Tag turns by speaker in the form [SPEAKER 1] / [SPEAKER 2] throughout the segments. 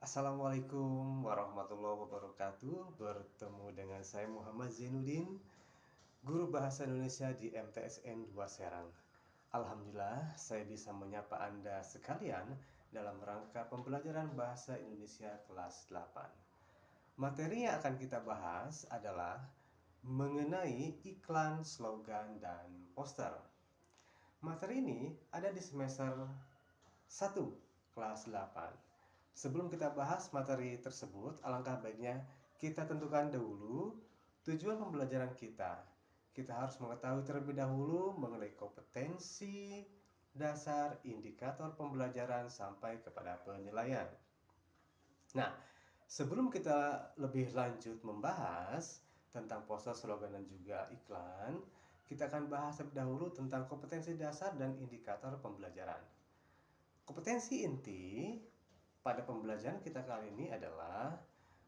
[SPEAKER 1] Assalamualaikum warahmatullahi wabarakatuh. Bertemu dengan saya Muhammad Zainuddin, guru bahasa Indonesia di MTSN 2 Serang. Alhamdulillah, saya bisa menyapa Anda sekalian dalam rangka pembelajaran bahasa Indonesia kelas 8. Materi yang akan kita bahas adalah mengenai iklan, slogan, dan poster. Materi ini ada di semester 1 kelas 8. Sebelum kita bahas materi tersebut, alangkah baiknya kita tentukan dahulu tujuan pembelajaran kita. Kita harus mengetahui terlebih dahulu mengenai kompetensi, dasar, indikator pembelajaran, sampai kepada penilaian. Nah, sebelum kita lebih lanjut membahas tentang poster, slogan, dan juga iklan, kita akan bahas terlebih dahulu tentang kompetensi dasar dan indikator pembelajaran. Kompetensi inti pada pembelajaran kita kali ini adalah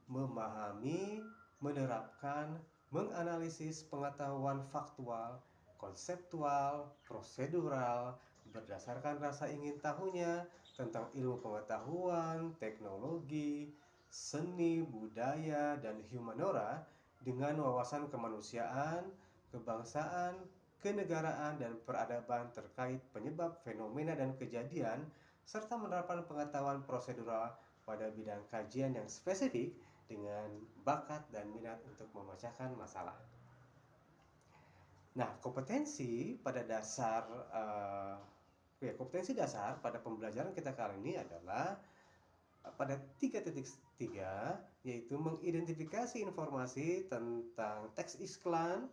[SPEAKER 1] memahami, menerapkan, menganalisis pengetahuan faktual, konseptual, prosedural, berdasarkan rasa ingin tahunya tentang ilmu pengetahuan, teknologi, seni, budaya, dan humaniora dengan wawasan kemanusiaan, kebangsaan, kenegaraan, dan peradaban terkait penyebab fenomena dan kejadian, serta menerapkan pengetahuan prosedural pada bidang kajian yang spesifik dengan bakat dan minat untuk memecahkan masalah. Nah, kompetensi dasar pada pembelajaran kita kali ini adalah pada 3.3, yaitu mengidentifikasi informasi tentang teks iklan,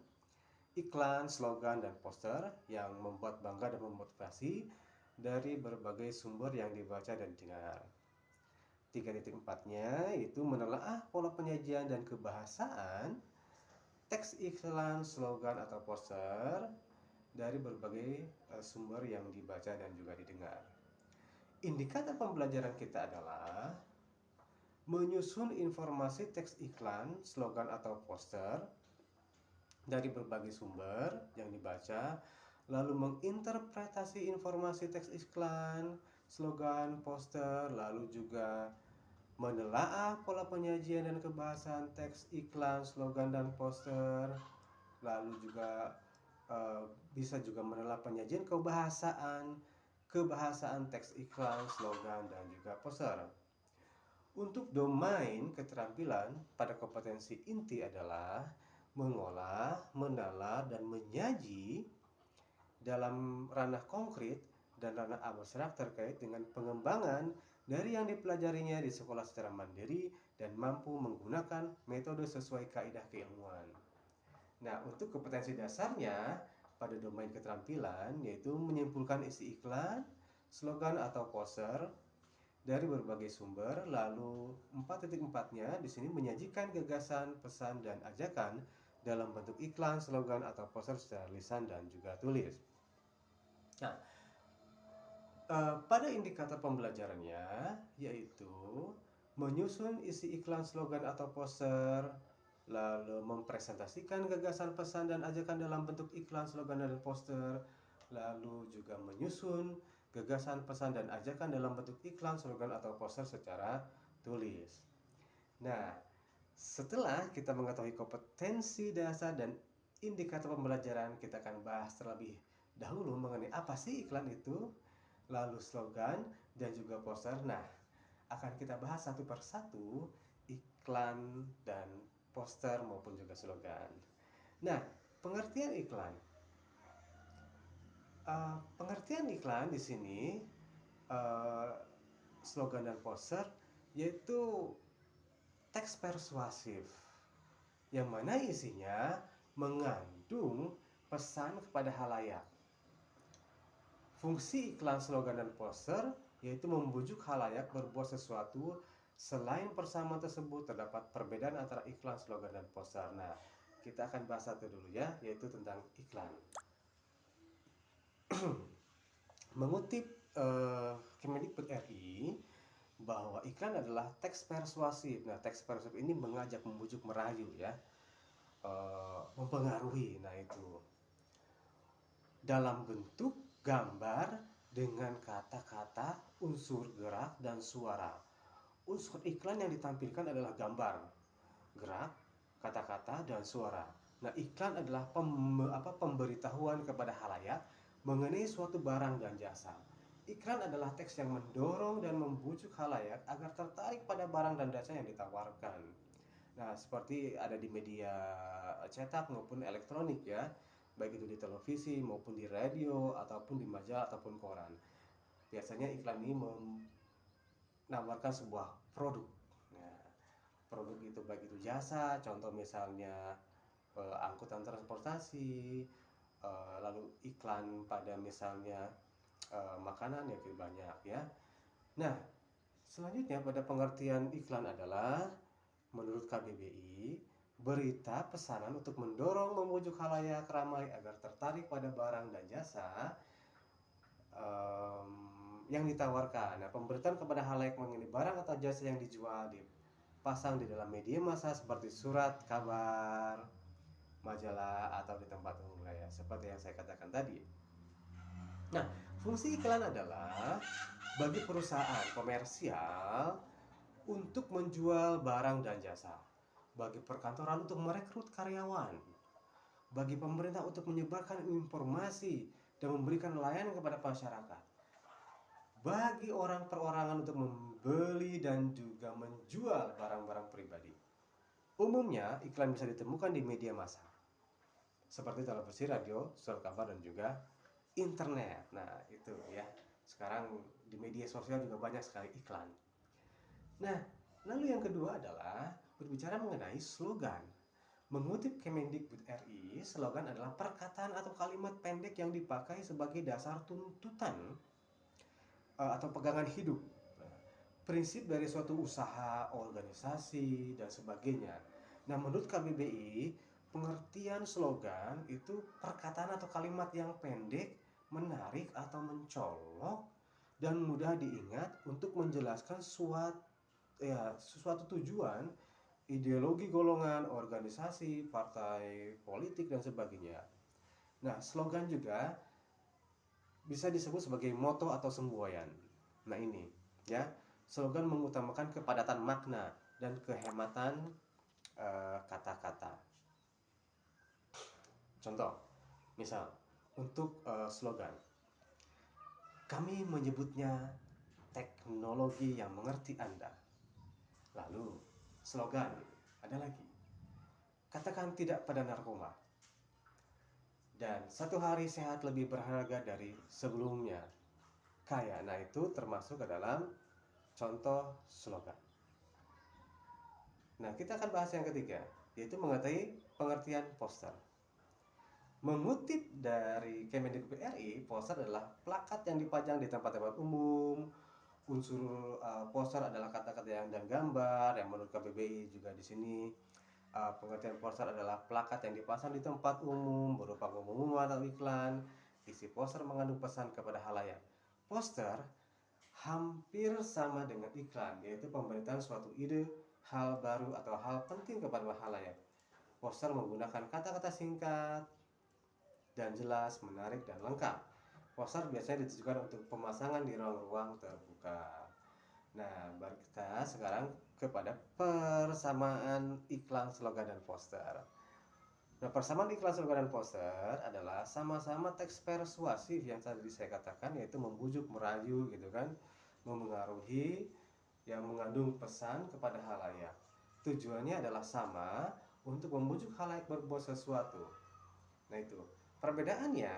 [SPEAKER 1] slogan, dan poster yang membuat bangga dan memotivasi dari berbagai sumber yang dibaca dan didengar. 3.4-nya yaitu menelaah pola penyajian dan kebahasaan teks iklan, slogan, atau poster dari berbagai sumber yang dibaca dan juga didengar. Indikator pembelajaran kita adalah menyusun informasi teks iklan, slogan, atau poster dari berbagai sumber yang dibaca, lalu menginterpretasi informasi teks iklan, slogan, poster, lalu juga menelaah pola penyajian dan kebahasaan teks iklan, slogan, dan poster, lalu juga bisa juga menelaah penyajian kebahasaan teks iklan, slogan, dan juga poster. Untuk domain keterampilan pada kompetensi inti adalah mengolah, menalar, dan menyaji dalam ranah konkret dan ranah abstrak terkait dengan pengembangan dari yang dipelajarinya di sekolah secara mandiri dan mampu menggunakan metode sesuai kaidah keilmuan. Nah, untuk kompetensi dasarnya pada domain keterampilan yaitu menyimpulkan isi iklan, slogan, atau poster dari berbagai sumber, lalu 4.4-nya di sini menyajikan gagasan, pesan, dan ajakan dalam bentuk iklan, slogan, atau poster secara lisan dan juga tulis. Nah, pada indikator pembelajarannya yaitu menyusun isi iklan, slogan, atau poster, lalu mempresentasikan gagasan, pesan, dan ajakan dalam bentuk iklan, slogan, dan poster, lalu juga menyusun gagasan, pesan, dan ajakan dalam bentuk iklan, slogan, atau poster secara tulis. Nah, setelah kita mengetahui kompetensi dasar dan indikator pembelajaran, kita akan bahas terlebih dahulu mengenai apa sih iklan itu, lalu slogan, dan juga poster. Nah, akan kita bahas satu persatu iklan dan poster maupun juga slogan. Nah, pengertian iklan. Pengertian iklan di sini, slogan dan poster, yaitu teks persuasif yang mana isinya mengandung pesan kepada halayak. Fungsi iklan, slogan, dan poster yaitu membujuk halayak berbuat sesuatu. Selain persamaan tersebut, terdapat perbedaan antara iklan, slogan, dan poster. Nah, kita akan bahas satu dulu ya, yaitu tentang iklan. Mengutip Kemendikbud RI bahwa iklan adalah teks persuasif. Nah, teks persuasif ini mengajak, membujuk, merayu ya, mempengaruhi. Nah, itu dalam bentuk gambar dengan kata-kata, unsur gerak, dan suara Unsur iklan yang ditampilkan adalah gambar, gerak, kata-kata, dan suara. Nah, iklan adalah pemberitahuan kepada halayak mengenai suatu barang dan jasa. Iklan adalah teks yang mendorong dan membujuk halayak agar tertarik pada barang dan jasa yang ditawarkan. Nah, seperti ada di media cetak maupun elektronik ya, baik itu di televisi maupun di radio ataupun di majalah ataupun koran. Biasanya iklan ini menawarkan sebuah produk. Nah, produk itu baik itu jasa, contoh misalnya angkutan transportasi, lalu iklan pada misalnya makanan ya banyak ya. Nah, selanjutnya pada pengertian iklan adalah menurut KBBI, berita pesanan untuk mendorong memujuk khalayak ramai agar tertarik pada barang dan jasa yang ditawarkan. Nah, pemberitaan kepada halayak mengenai barang atau jasa yang dijual dipasang di dalam media massa seperti surat kabar, majalah, atau di tempat umum ya, seperti yang saya katakan tadi. Nah, fungsi iklan adalah bagi perusahaan komersial untuk menjual barang dan jasa, bagi perkantoran untuk merekrut karyawan, bagi pemerintah untuk menyebarkan informasi dan memberikan layanan kepada masyarakat, bagi orang perorangan untuk membeli dan juga menjual barang-barang pribadi. Umumnya iklan bisa ditemukan di media massa seperti televisi, radio, surat kabar, dan juga internet. Nah, itu ya. Sekarang di media sosial juga banyak sekali iklan. Nah, lalu yang kedua adalah berbicara mengenai slogan. Mengutip Kemendikbud RI, slogan adalah perkataan atau kalimat pendek yang dipakai sebagai dasar tuntutan atau pegangan hidup. Prinsip dari suatu usaha, organisasi, dan sebagainya. Nah, menurut KBBI, pengertian slogan itu perkataan atau kalimat yang pendek, menarik atau mencolok, dan mudah diingat untuk menjelaskan suatu tujuan, ideologi golongan, organisasi, partai politik, dan sebagainya. Nah, slogan juga bisa disebut sebagai moto atau semboyan. Nah, ini ya, slogan mengutamakan kepadatan makna dan kehematan kata-kata. Contoh, misal untuk slogan, kami menyebutnya teknologi yang mengerti Anda. Lalu slogan ada lagi, katakan tidak pada narkoba, dan satu hari sehat lebih berharga dari sebelumnya. Kaya, nah itu termasuk ke dalam contoh slogan. Nah, kita akan bahas yang ketiga, yaitu mengenai pengertian poster. Mengutip dari Kemendikbud RI, poster adalah plakat yang dipajang di tempat-tempat umum. Unsur poster adalah kata-kata dan gambar. Yang menurut KBBI juga di sini pengertian poster adalah plakat yang dipasang di tempat umum berupa pengumuman atau iklan. Isi poster mengandung pesan kepada halayak. Poster hampir sama dengan iklan, yaitu pemberitaan suatu ide, hal baru atau hal penting kepada halayak. Poster menggunakan kata-kata singkat dan jelas, menarik dan lengkap. Poster biasanya ditujukan untuk pemasangan di ruang-ruang terbuka. Nah, baru kita sekarang kepada persamaan iklan, slogan, dan poster. Nah, persamaan iklan, slogan, dan poster adalah sama-sama teks persuasif yang tadi saya katakan, yaitu membujuk, merayu gitu kan, memengaruhi, yang mengandung pesan kepada halayak. Tujuannya adalah sama, untuk membujuk halayak berbuat sesuatu. Nah, itu perbedaannya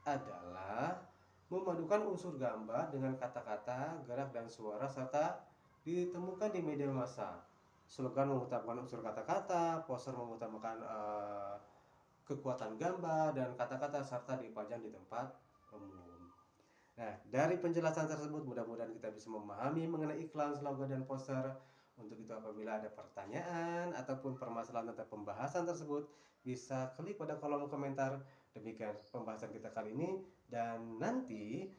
[SPEAKER 1] adalah memadukan unsur gambar dengan kata-kata, gerak, dan suara serta ditemukan di media massa. Slogan mengutamakan unsur kata-kata, poster mengutamakan kekuatan gambar dan kata-kata serta dipajang di tempat umum. Nah, dari penjelasan tersebut mudah-mudahan kita bisa memahami mengenai iklan, slogan, dan poster. Untuk itu apabila ada pertanyaan ataupun permasalahan tentang pembahasan tersebut, bisa klik pada kolom komentar. Demikian pembahasan kita kali ini, dan nanti